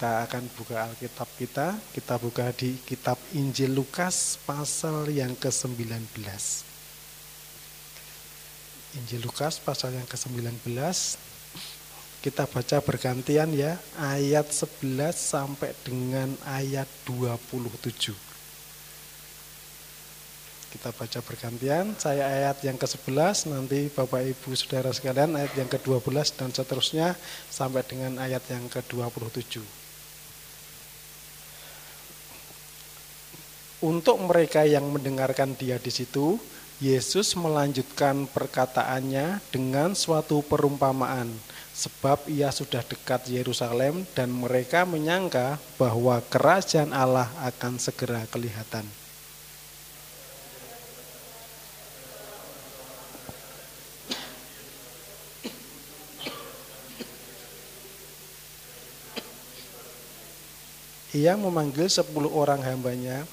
kita akan buka Alkitab kita. Kita buka di kitab Injil Lukas pasal yang ke-19. Injil Lukas pasal yang ke-19. Kita baca bergantian ya, ayat 11 sampai dengan ayat 27. Kita baca bergantian, saya ayat yang ke-11, nanti Bapak Ibu Saudara sekalian ayat yang ke-12 dan seterusnya sampai dengan ayat yang ke-27. Untuk mereka yang mendengarkan dia di situ, Yesus melanjutkan perkataannya dengan suatu perumpamaan, sebab ia sudah dekat Yerusalem dan mereka menyangka bahwa kerajaan Allah akan segera kelihatan. Ia memanggil 10 orang hambanya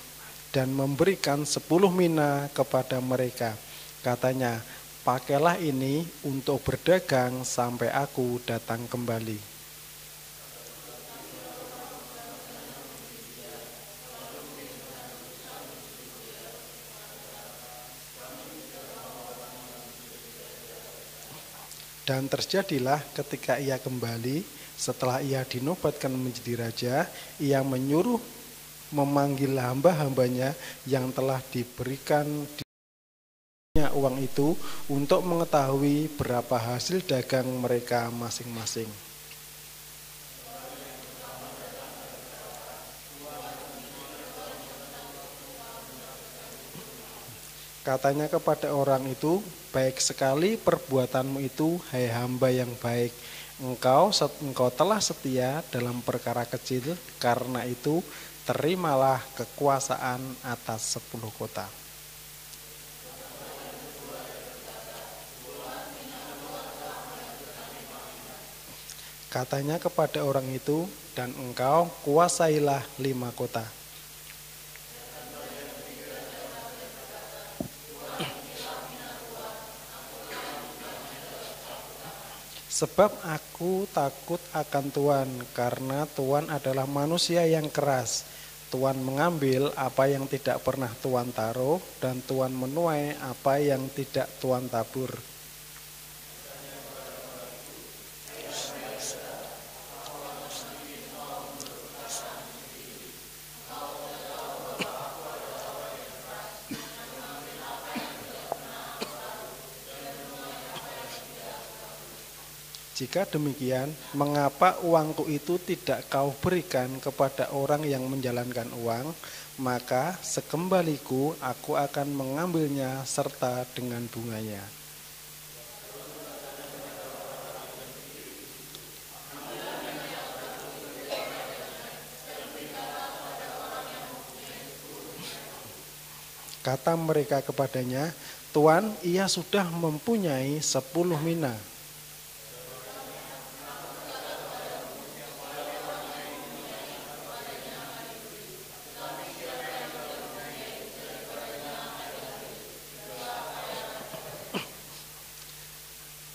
dan memberikan 10 mina kepada mereka. Katanya, pakailah ini untuk berdagang sampai aku datang kembali. Dan terjadilah ketika ia kembali, setelah ia dinobatkan menjadi raja, ia menyuruh memanggil hamba-hambanya yang telah diberikan uang itu untuk mengetahui berapa hasil dagang mereka masing-masing. Katanya kepada orang itu, baik sekali perbuatanmu itu, hai hamba yang baik. Engkau telah setia dalam perkara kecil, karena itu terimalah kekuasaan atas 10 kota. Katanya kepada orang itu, dan engkau kuasailah 5 kota. Sebab aku takut akan Tuhan, karena Tuhan adalah manusia yang keras. Tuhan mengambil apa yang tidak pernah Tuhan taruh, dan Tuhan menuai apa yang tidak Tuhan tabur. Jika demikian, mengapa uangku itu tidak kau berikan kepada orang yang menjalankan uang? Maka sekembaliku aku akan mengambilnya serta dengan bunganya. Kata mereka kepadanya, Tuan, ia sudah mempunyai 10 mina.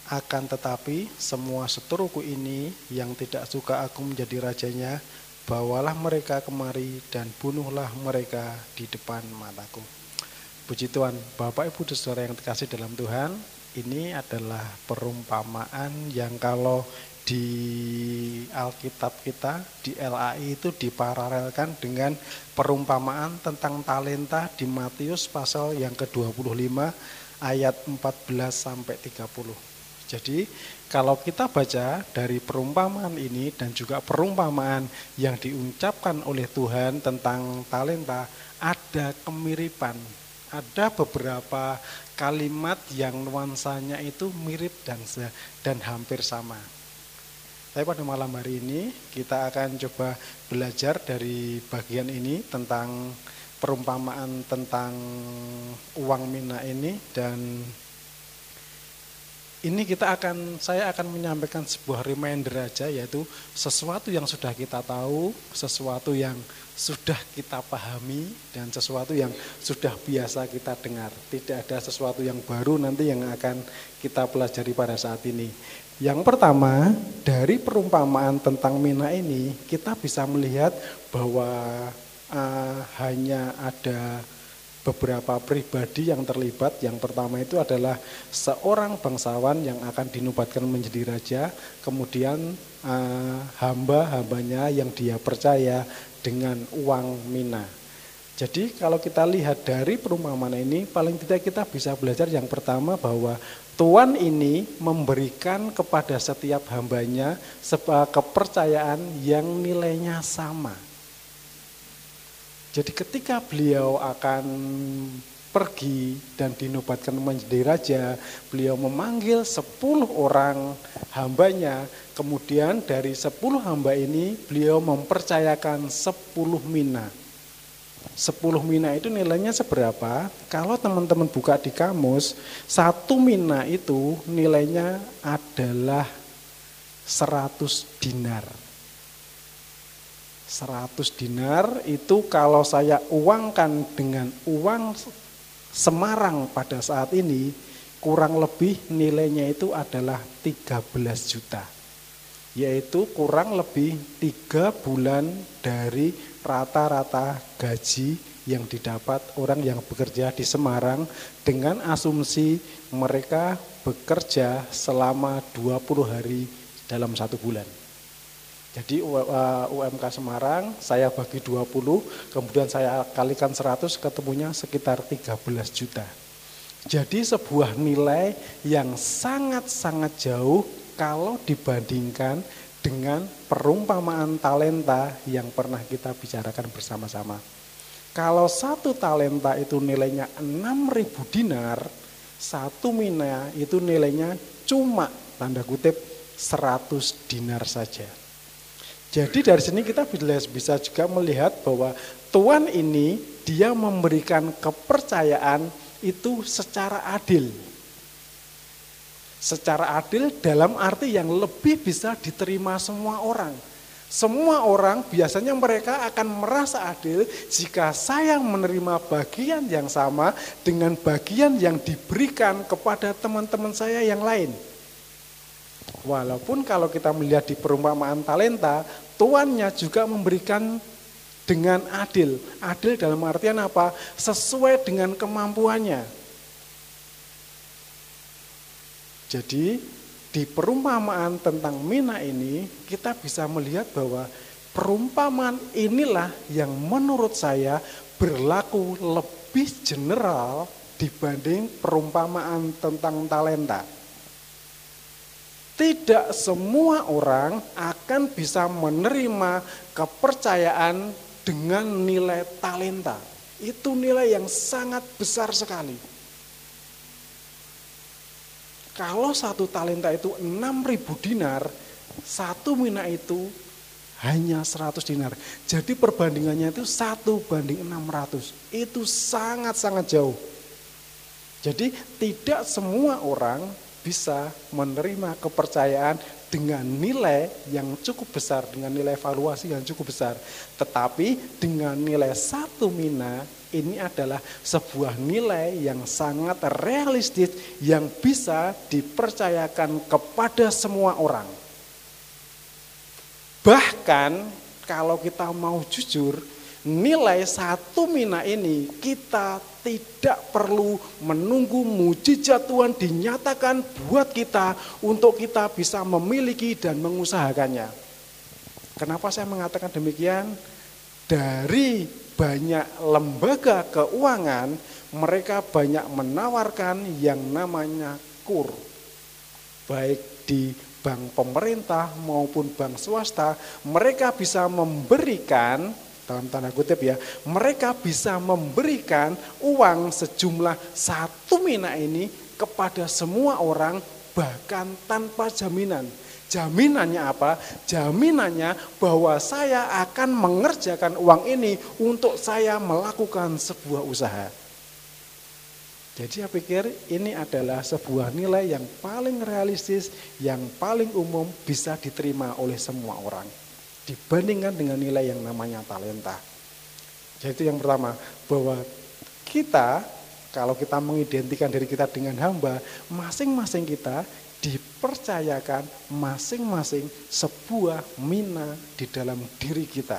Akan tetapi semua seteruku ini yang tidak suka aku menjadi rajanya, bawalah mereka kemari dan bunuhlah mereka di depan mataku. Puji Tuhan, Bapak Ibu Saudara yang terkasih dalam Tuhan, ini adalah perumpamaan yang kalau di Alkitab kita, di LAI itu diparalelkan dengan perumpamaan tentang talenta di Matius pasal yang ke-25 ayat 14 sampai 30. Jadi kalau kita baca dari perumpamaan ini dan juga perumpamaan yang diucapkan oleh Tuhan tentang talenta, ada kemiripan. Ada beberapa kalimat yang nuansanya itu mirip dan hampir sama. Tapi pada malam hari ini kita akan coba belajar dari bagian ini tentang perumpamaan tentang uang mina ini, dan ini saya akan menyampaikan sebuah reminder aja, yaitu sesuatu yang sudah kita tahu, sesuatu yang sudah kita pahami, dan sesuatu yang sudah biasa kita dengar. Tidak ada sesuatu yang baru nanti yang akan kita pelajari pada saat ini. Yang pertama, dari perumpamaan tentang mina ini, kita bisa melihat bahwa hanya ada beberapa pribadi yang terlibat. Yang pertama itu adalah seorang bangsawan yang akan dinobatkan menjadi raja, kemudian hamba-hambanya yang dia percaya dengan uang mina. Jadi kalau kita lihat dari perumpamaan ini, paling tidak kita bisa belajar yang pertama bahwa Tuhan ini memberikan kepada setiap hambanya sebuah kepercayaan yang nilainya sama. Jadi ketika beliau akan pergi dan dinobatkan menjadi raja, beliau memanggil 10 orang hambanya, kemudian dari 10 hamba ini beliau mempercayakan 10 mina. 10 mina itu nilainya seberapa? Kalau teman-teman buka di kamus, 1 mina itu nilainya adalah 100 dinar. 100 dinar itu kalau saya uangkan dengan uang Semarang pada saat ini, kurang lebih nilainya itu adalah 13 juta. Yaitu kurang lebih 3 bulan dari rata-rata gaji yang didapat orang yang bekerja di Semarang, dengan asumsi mereka bekerja selama 20 hari dalam 1 bulan. Jadi UMK Semarang saya bagi 20, kemudian saya kalikan 100, ketemunya sekitar 13 juta. Jadi sebuah nilai yang sangat-sangat jauh kalau dibandingkan dengan perumpamaan talenta yang pernah kita bicarakan bersama-sama. Kalau 1 talenta itu nilainya 6.000 dinar, 1 mina itu nilainya cuma tanda kutip 100 dinar saja. Jadi dari sini kita bisa juga melihat bahwa Tuhan ini dia memberikan kepercayaan itu secara adil. Secara adil dalam arti yang lebih bisa diterima semua orang. Semua orang biasanya mereka akan merasa adil jika saya menerima bagian yang sama dengan bagian yang diberikan kepada teman-teman saya yang lain. Walaupun kalau kita melihat di perumpamaan talenta, tuannya juga memberikan dengan adil. Adil dalam artian apa? Sesuai dengan kemampuannya. Jadi di perumpamaan tentang mina ini kita bisa melihat bahwa perumpamaan inilah yang menurut saya berlaku lebih general dibanding perumpamaan tentang talenta. Tidak semua orang akan bisa menerima kepercayaan dengan nilai talenta. Itu nilai yang sangat besar sekali. Kalau 1 talenta itu 6.000 dinar, 1 mina itu hanya 100 dinar. Jadi perbandingannya itu 1:600. Itu sangat-sangat jauh. Jadi tidak semua orang bisa menerima kepercayaan dengan nilai yang cukup besar, dengan nilai valuasi yang cukup besar. Tetapi dengan nilai 1 mina, ini adalah sebuah nilai yang sangat realistis yang bisa dipercayakan kepada semua orang. Bahkan kalau kita mau jujur, nilai 1 mina ini kita tidak perlu menunggu mujizat Tuhan dinyatakan buat kita untuk kita bisa memiliki dan mengusahakannya. Kenapa saya mengatakan demikian? Dari banyak lembaga keuangan, mereka banyak menawarkan yang namanya KUR. Baik di bank pemerintah maupun bank swasta, mereka bisa memberikan, dalam tanda kutip ya, mereka bisa memberikan uang sejumlah 1 mina ini kepada semua orang bahkan tanpa jaminan. Jaminannya apa? Jaminannya bahwa saya akan mengerjakan uang ini untuk saya melakukan sebuah usaha. Jadi saya pikir ini adalah sebuah nilai yang paling realistis, yang paling umum bisa diterima oleh semua orang dibandingkan dengan nilai yang namanya talenta. Jadi itu yang pertama, bahwa kita kalau kita mengidentikan diri kita dengan hamba, masing-masing kita dipercayakan masing-masing sebuah mina di dalam diri kita.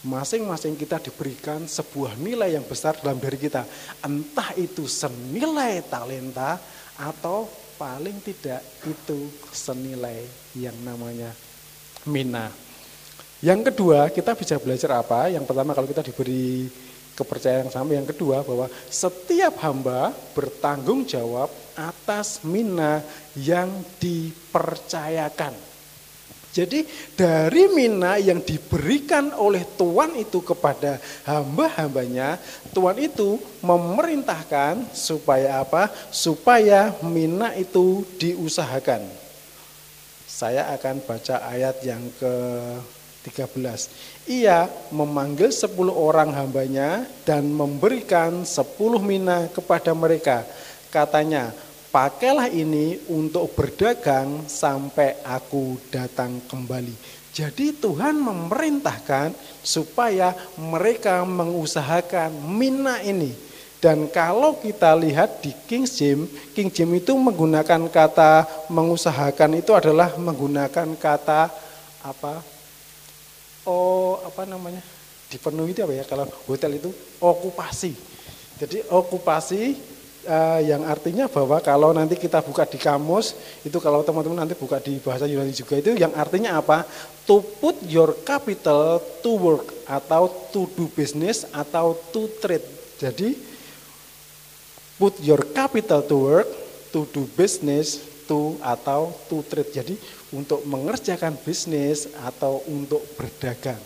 Masing-masing kita diberikan sebuah nilai yang besar dalam diri kita. Entah itu senilai talenta atau paling tidak itu senilai yang namanya mina. Yang kedua, kita bisa belajar apa? Yang pertama, kalau kita diberi kepercayaan yang sama. Yang kedua, bahwa setiap hamba bertanggung jawab atas mina yang dipercayakan. Jadi dari mina yang diberikan oleh Tuhan itu kepada hamba-hambanya, Tuhan itu memerintahkan supaya apa? Supaya mina itu diusahakan. Saya akan baca ayat yang ke-13. Ia memanggil 10 orang hambanya dan memberikan 10 mina kepada mereka. Katanya, pakailah ini untuk berdagang sampai aku datang kembali. Jadi Tuhan memerintahkan supaya mereka mengusahakan mina ini. Dan kalau kita lihat di King James itu menggunakan kata mengusahakan itu adalah menggunakan kata apa? Dipenuhi itu apa ya? Kalau hotel itu okupasi. Jadi okupasi yang artinya bahwa kalau nanti kita buka di kamus, itu kalau teman-teman nanti buka di bahasa Yunani juga, itu yang artinya apa? To put your capital to work, atau to do business, atau to trade. Jadi put your capital to work, to do business, atau to trade. Jadi untuk mengerjakan bisnis atau untuk berdagang.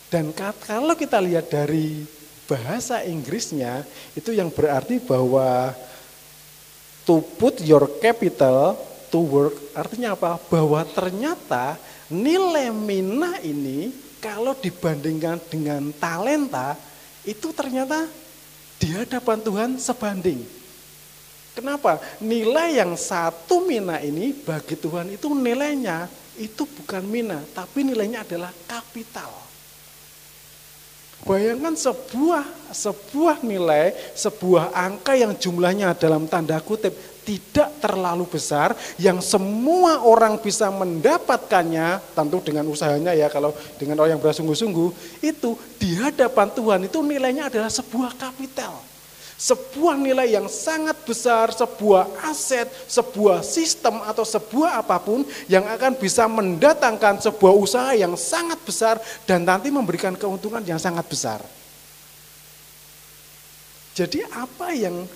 Dan kalau kita lihat dari bahasa Inggrisnya, itu yang berarti bahwa to put your capital to work, artinya apa? Bahwa ternyata nilai mina ini kalau dibandingkan dengan talenta, itu ternyata di hadapan Tuhan sebanding. Kenapa? Nilai yang 1 mina ini bagi Tuhan itu nilainya itu bukan mina, tapi nilainya adalah kapital. Bayangkan sebuah nilai, sebuah angka yang jumlahnya dalam tanda kutip tidak terlalu besar, yang semua orang bisa mendapatkannya, tentu dengan usahanya ya, kalau dengan orang yang bersungguh-sungguh, itu di hadapan Tuhan itu nilainya adalah sebuah kapital. Sebuah nilai yang sangat besar, sebuah aset, sebuah sistem atau sebuah apapun yang akan bisa mendatangkan sebuah usaha yang sangat besar dan nanti memberikan keuntungan yang sangat besar. Jadi apa yang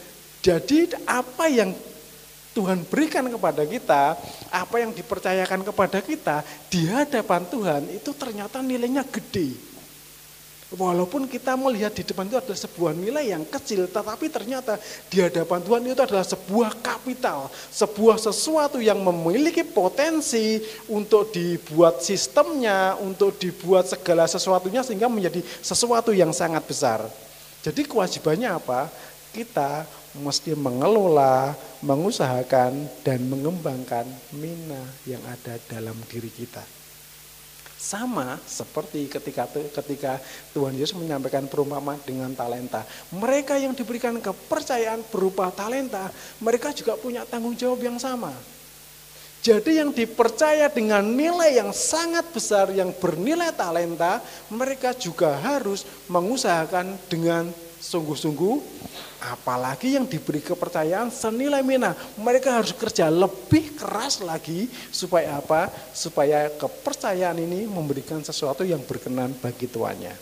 Tuhan berikan kepada kita, apa yang dipercayakan kepada kita di hadapan Tuhan itu ternyata nilainya gede. Walaupun kita melihat di depan itu adalah sebuah nilai yang kecil, tetapi ternyata di hadapan Tuhan itu adalah sebuah kapital, sebuah sesuatu yang memiliki potensi untuk dibuat sistemnya, untuk dibuat segala sesuatunya sehingga menjadi sesuatu yang sangat besar. Jadi kewajibannya apa? Kita mesti mengelola, mengusahakan, dan mengembangkan mina yang ada dalam diri kita. Sama seperti ketika Tuhan Yesus menyampaikan perumpamaan dengan talenta. Mereka yang diberikan kepercayaan berupa talenta, mereka juga punya tanggung jawab yang sama. Jadi yang dipercaya dengan nilai yang sangat besar, yang bernilai talenta, mereka juga harus mengusahakan dengan sungguh-sungguh. Apalagi yang diberi kepercayaan senilai mina, mereka harus kerja lebih keras lagi supaya apa? Supaya kepercayaan ini memberikan sesuatu yang berkenan bagi tuannya.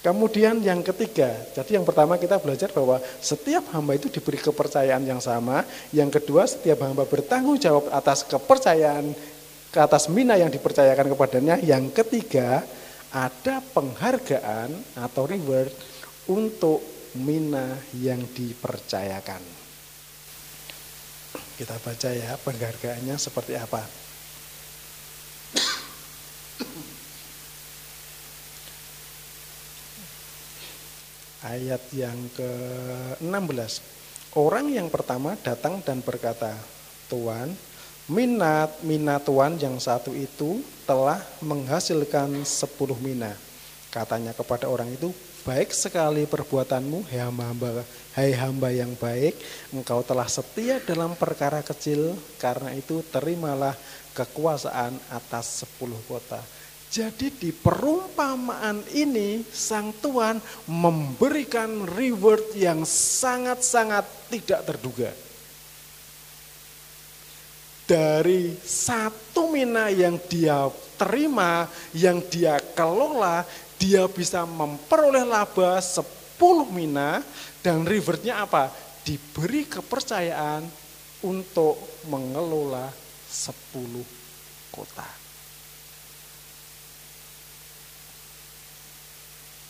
Kemudian yang ketiga, jadi yang pertama kita belajar bahwa setiap hamba itu diberi kepercayaan yang sama. Yang kedua, setiap hamba bertanggung jawab atas kepercayaan, atas mina yang dipercayakan kepadanya. Yang ketiga, ada penghargaan atau reward untuk mina yang dipercayakan. Kita baca ya penghargaannya seperti apa. Ayat yang ke-16. Orang yang pertama datang dan berkata, Tuan, mina Tuan yang satu itu telah menghasilkan 10 mina. Katanya kepada orang itu, baik sekali perbuatanmu, hai hamba yang baik, engkau telah setia dalam perkara kecil, karena itu terimalah kekuasaan atas 10 kota. Jadi di perumpamaan ini sang Tuhan memberikan reward yang sangat-sangat tidak terduga. Dari 1 mina yang dia terima, yang dia kelola, dia bisa memperoleh laba 10 mina, dan rewardnya apa? Diberi kepercayaan untuk mengelola 10 kota.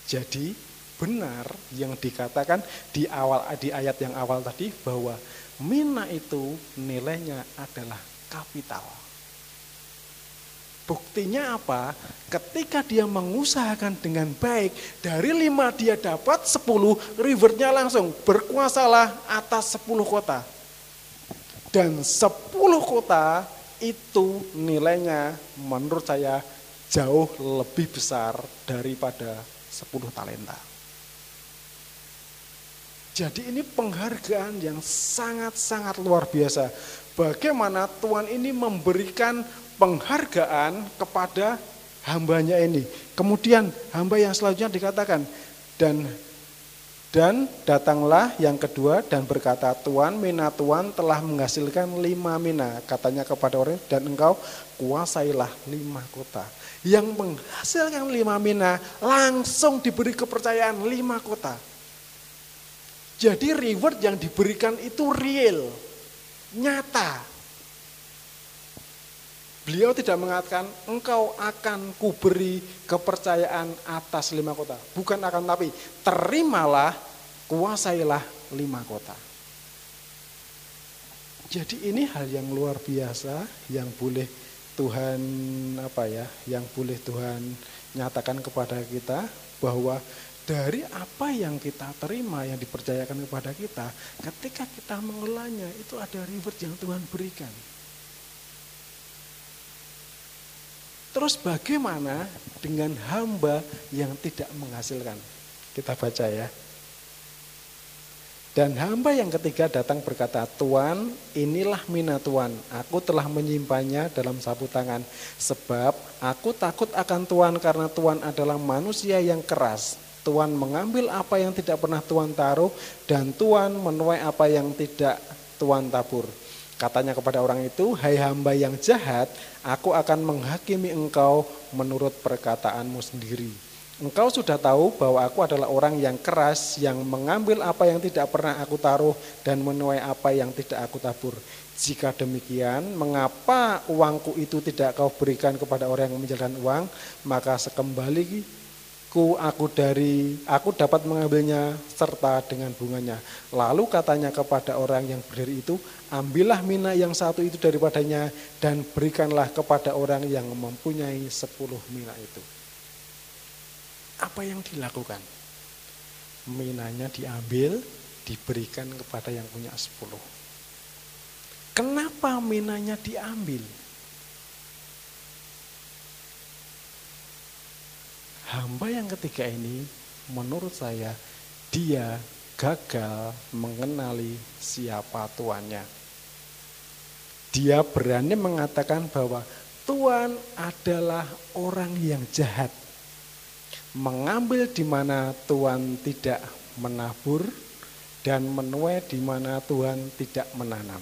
Jadi benar yang dikatakan di ayat yang awal tadi, bahwa mina itu nilainya adalah kapital. Buktinya apa? Ketika dia mengusahakan dengan baik, dari 5 dia dapat 10, rewardnya langsung berkuasalah atas 10 kota. Dan 10 kota itu nilainya menurut saya jauh lebih besar daripada 10 talenta. Jadi ini penghargaan yang sangat-sangat luar biasa. Bagaimana Tuhan ini memberikan penghargaan kepada hambanya ini. Kemudian hamba yang selanjutnya dikatakan, dan datanglah yang kedua dan berkata, Tuan, mina Tuan telah menghasilkan 5 mina. Katanya kepada orang, dan engkau kuasailah 5 kota. Yang menghasilkan 5 mina langsung diberi kepercayaan 5 kota. Jadi reward yang diberikan itu real, nyata. Beliau tidak mengatakan engkau akan kuberi kepercayaan atas 5 kota. Bukan akan, tapi terimalah, kuasailah 5 kota. Jadi ini hal yang luar biasa yang boleh Tuhan yang boleh Tuhan nyatakan kepada kita, bahwa dari apa yang kita terima, yang dipercayakan kepada kita, ketika kita mengelolanya itu ada reward yang Tuhan berikan. Terus bagaimana dengan hamba yang tidak menghasilkan? Kita baca ya. Dan hamba yang ketiga datang berkata, Tuan, inilah mina Tuan, aku telah menyimpannya dalam sapu tangan, sebab aku takut akan Tuan karena Tuan adalah manusia yang keras. Tuan mengambil apa yang tidak pernah Tuan taruh, dan Tuan menuai apa yang tidak Tuan tabur. Katanya kepada orang itu, hai hamba yang jahat, aku akan menghakimi engkau menurut perkataanmu sendiri. Engkau sudah tahu bahwa aku adalah orang yang keras, yang mengambil apa yang tidak pernah aku taruh dan menuai apa yang tidak aku tabur. Jika demikian, mengapa uangku itu tidak kau berikan kepada orang yang menjalankan uang? Maka sekembaliku aku dapat mengambilnya serta dengan bunganya. Lalu katanya kepada orang yang berdiri itu, ambillah mina yang satu itu daripadanya dan berikanlah kepada orang yang mempunyai 10 mina itu. Apa yang dilakukan? Minanya diambil, diberikan kepada yang punya 10. Kenapa minanya diambil? Hamba yang ketiga ini, menurut saya, dia gagal mengenali siapa tuannya. Dia berani mengatakan bahwa Tuhan adalah orang yang jahat, mengambil di mana Tuhan tidak menabur dan menuai di mana Tuhan tidak menanam.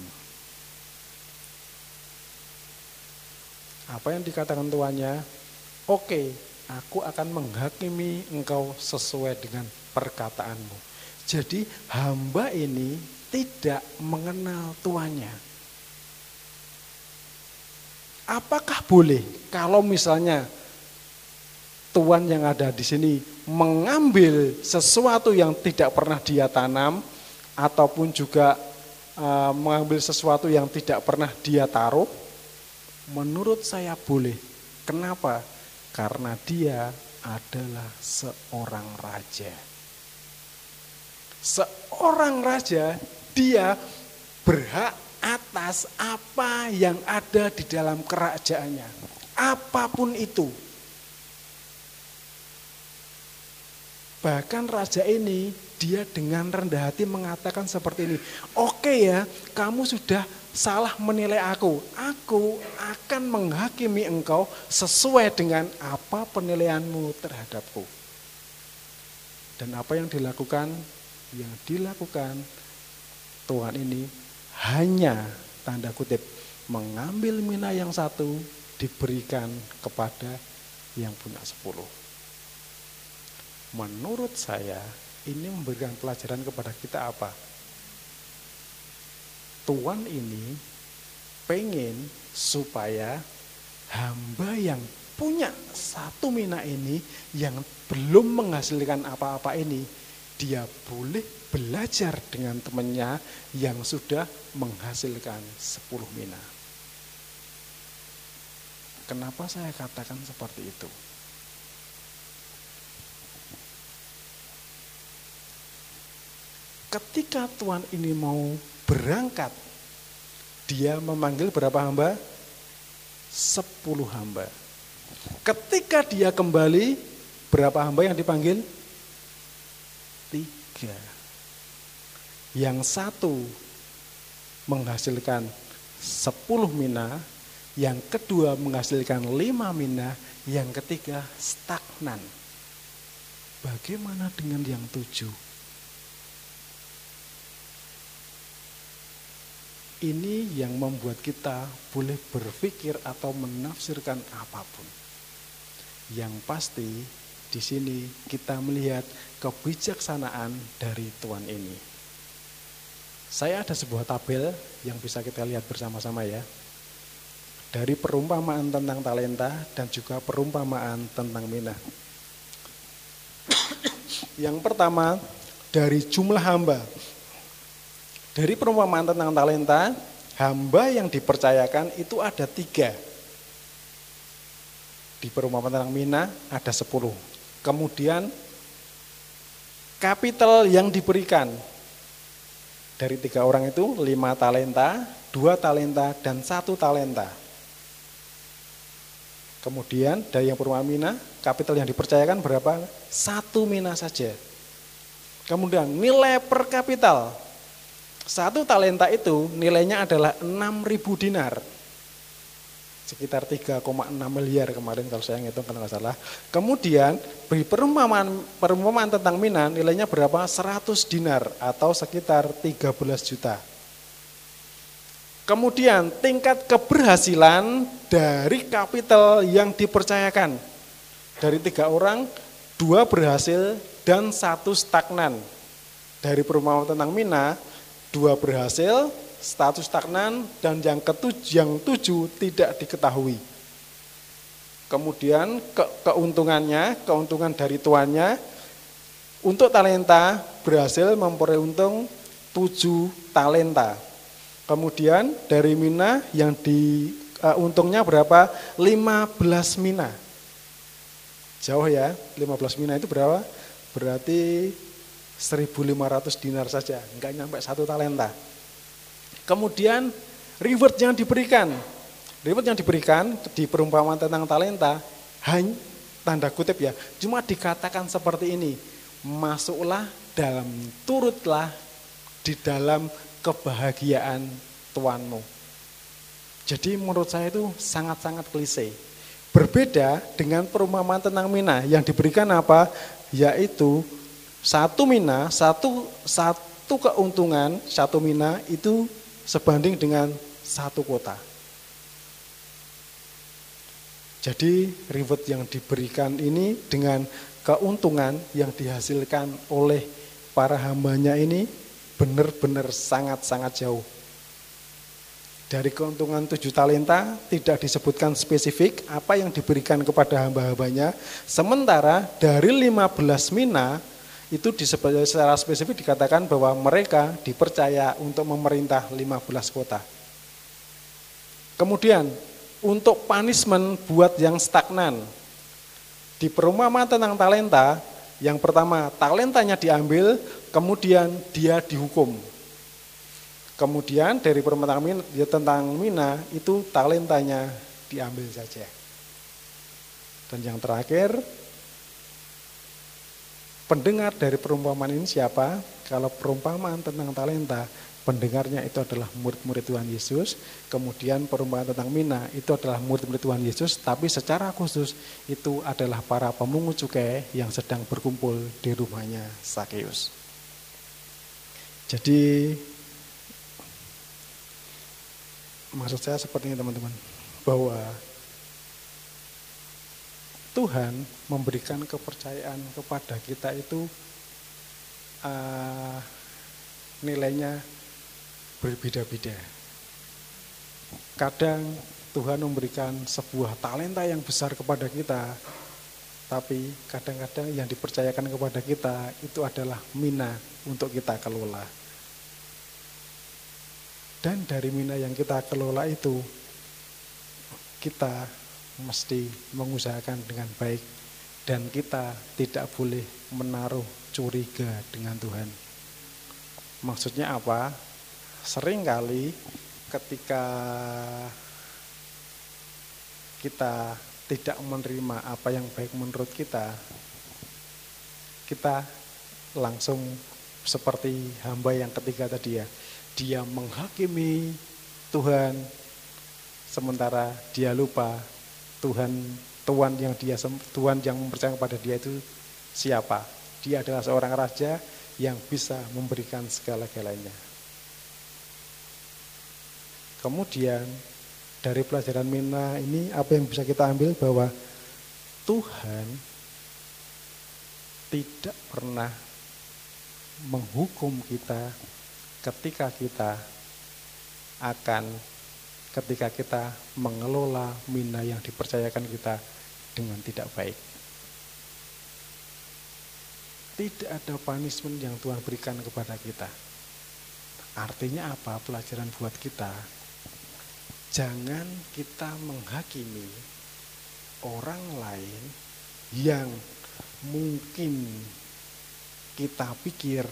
Apa yang dikatakan tuannya? Oke, aku akan menghakimi engkau sesuai dengan perkataanmu. Jadi hamba ini tidak mengenal tuannya. Apakah boleh kalau misalnya Tuan yang ada di sini mengambil sesuatu yang tidak pernah dia tanam, ataupun juga mengambil sesuatu yang tidak pernah dia taruh? Menurut saya boleh. Kenapa? Karena dia adalah seorang raja. Seorang raja, dia berhak atas apa yang ada di dalam kerajaannya, apapun itu. Bahkan raja ini dia dengan rendah hati mengatakan seperti ini, oke ya, kamu sudah salah menilai aku. Aku akan menghakimi engkau sesuai dengan apa penilaianmu terhadapku. Dan apa yang dilakukan? Yang dilakukan Tuhan ini hanya tanda kutip mengambil mina yang satu diberikan kepada yang punya 10. Menurut saya ini memberikan pelajaran kepada kita apa? Tuhan ini pengen supaya hamba yang punya 1 mina ini yang belum menghasilkan apa-apa ini, dia boleh belajar dengan temannya yang sudah menghasilkan 10 mina. Kenapa saya katakan seperti itu? Ketika Tuhan ini mau berangkat, dia memanggil berapa hamba? 10 hamba. Ketika dia kembali, berapa hamba yang dipanggil? 3. Yang satu menghasilkan 10 mina, yang kedua menghasilkan 5 mina, yang ketiga stagnan. Bagaimana dengan yang 7? Ini yang membuat kita boleh berpikir atau menafsirkan apapun. Yang pasti di sini kita melihat kebijaksanaan dari Tuhan ini. Saya ada sebuah tabel yang bisa kita lihat bersama-sama ya. Dari perumpamaan tentang talenta dan juga perumpamaan tentang mina. Yang pertama dari jumlah hamba. Dari perumpamaan tentang talenta, hamba yang dipercayakan itu ada 3. Di perumpamaan tentang mina ada 10. Kemudian kapital yang diberikan dari 3 orang itu 5 talenta, 2 talenta, dan 1 talenta. Kemudian dari yang perumpamaan mina, kapital yang dipercayakan berapa? 1 mina saja. Kemudian nilai per kapital. 1 talenta itu nilainya adalah 6.000 dinar. Sekitar 3,6 miliar kemarin kalau saya ngitung kalau nggak salah. Kemudian beri perumpamaan tentang mina nilainya berapa? 100 dinar atau sekitar 13 juta. Kemudian tingkat keberhasilan dari kapital yang dipercayakan. Dari 3 orang, 2 berhasil dan 1 stagnan. Dari perumpamaan tentang mina, 2 berhasil, 1 stagnan, dan yang 7 tidak diketahui. Kemudian keuntungan dari tuannya, untuk talenta berhasil memperoleh untung 7 talenta. Kemudian dari mina yang untungnya berapa? 15 mina. Jauh ya, 15 mina itu berapa? Berarti 1.500 dinar saja, enggak nyampe 1 talenta. Kemudian reward yang diberikan di perumpamaan tentang talenta, hanya tanda kutip ya, cuma dikatakan seperti ini, masuklah dalam, turutlah di dalam kebahagiaan Tuanmu. Jadi menurut saya itu sangat-sangat klise. Berbeda dengan perumpamaan tentang mina yang diberikan apa? Yaitu 1 mina, satu keuntungan, 1 mina itu sebanding dengan 1 kota. Jadi reward yang diberikan ini dengan keuntungan yang dihasilkan oleh para hambanya ini benar-benar sangat-sangat jauh. Dari keuntungan 7 talenta tidak disebutkan spesifik apa yang diberikan kepada hamba-hambanya. Sementara dari 15 mina itu secara spesifik dikatakan bahwa mereka dipercaya untuk memerintah 15 kota. Kemudian untuk punishment buat yang stagnan. Di perumpamaan tentang talenta, yang pertama talentanya diambil, kemudian dia dihukum. Kemudian dari perumpamaan tentang mina itu talentanya diambil saja. Dan yang terakhir, pendengar dari perumpamaan ini siapa? Kalau perumpamaan tentang talenta, pendengarnya itu adalah murid-murid Tuhan Yesus. Kemudian perumpamaan tentang mina itu adalah murid-murid Tuhan Yesus, tapi secara khusus itu adalah para pemungut cukai yang sedang berkumpul di rumahnya Sakeus. Jadi maksud saya seperti ini teman-teman, bahwa Tuhan memberikan kepercayaan kepada kita itu nilainya berbeda-beda. Kadang Tuhan memberikan sebuah talenta yang besar kepada kita, tapi kadang-kadang yang dipercayakan kepada kita itu adalah mina untuk kita kelola. Dan dari mina yang kita kelola itu, kita mesti mengusahakan dengan baik, dan kita tidak boleh menaruh curiga dengan Tuhan. Maksudnya apa? Seringkali ketika kita tidak menerima apa yang baik menurut kita, kita langsung seperti hamba yang ketiga tadi ya, dia menghakimi Tuhan, sementara dia lupa Tuhan yang mempercayai kepada dia itu siapa? Dia adalah seorang raja yang bisa memberikan segala-galanya. Kemudian dari pelajaran mina ini apa yang bisa kita ambil, bahwa Tuhan tidak pernah menghukum kita ketika kita mengelola mina yang dipercayakan kita dengan tidak baik. Tidak ada punishment yang Tuhan berikan kepada kita. Artinya apa? Pelajaran buat kita, jangan kita menghakimi orang lain yang mungkin kita pikir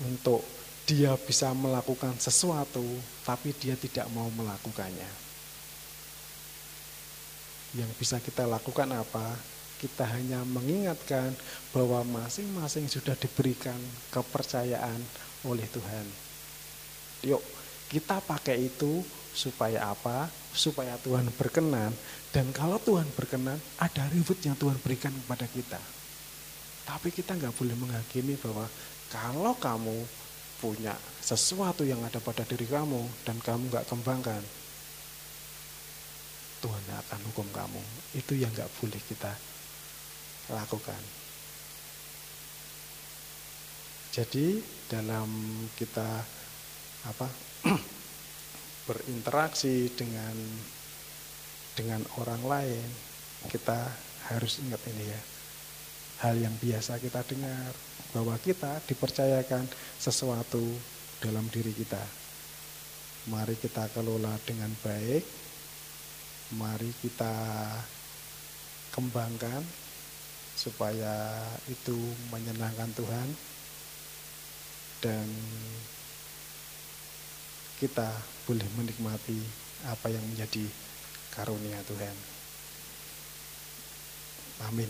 untuk dia bisa melakukan sesuatu, tapi dia tidak mau melakukannya. Yang bisa kita lakukan apa? Kita hanya mengingatkan bahwa masing-masing sudah diberikan kepercayaan oleh Tuhan. Yuk, kita pakai itu supaya apa? Supaya Tuhan berkenan. Dan kalau Tuhan berkenan, ada reward yang Tuhan berikan kepada kita. Tapi kita nggak boleh menghakimi bahwa kalau kamu punya sesuatu yang ada pada diri kamu dan kamu nggak kembangkan, Tuhan akan hukum kamu. Itu yang nggak boleh kita lakukan. Jadi dalam kita berinteraksi dengan orang lain, kita harus ingat ini ya, hal yang biasa kita dengar, bahwa kita dipercayakan sesuatu dalam diri kita. Mari kita kelola dengan baik, mari kita kembangkan supaya itu menyenangkan Tuhan, dan kita boleh menikmati apa yang menjadi karunia Tuhan. Amin.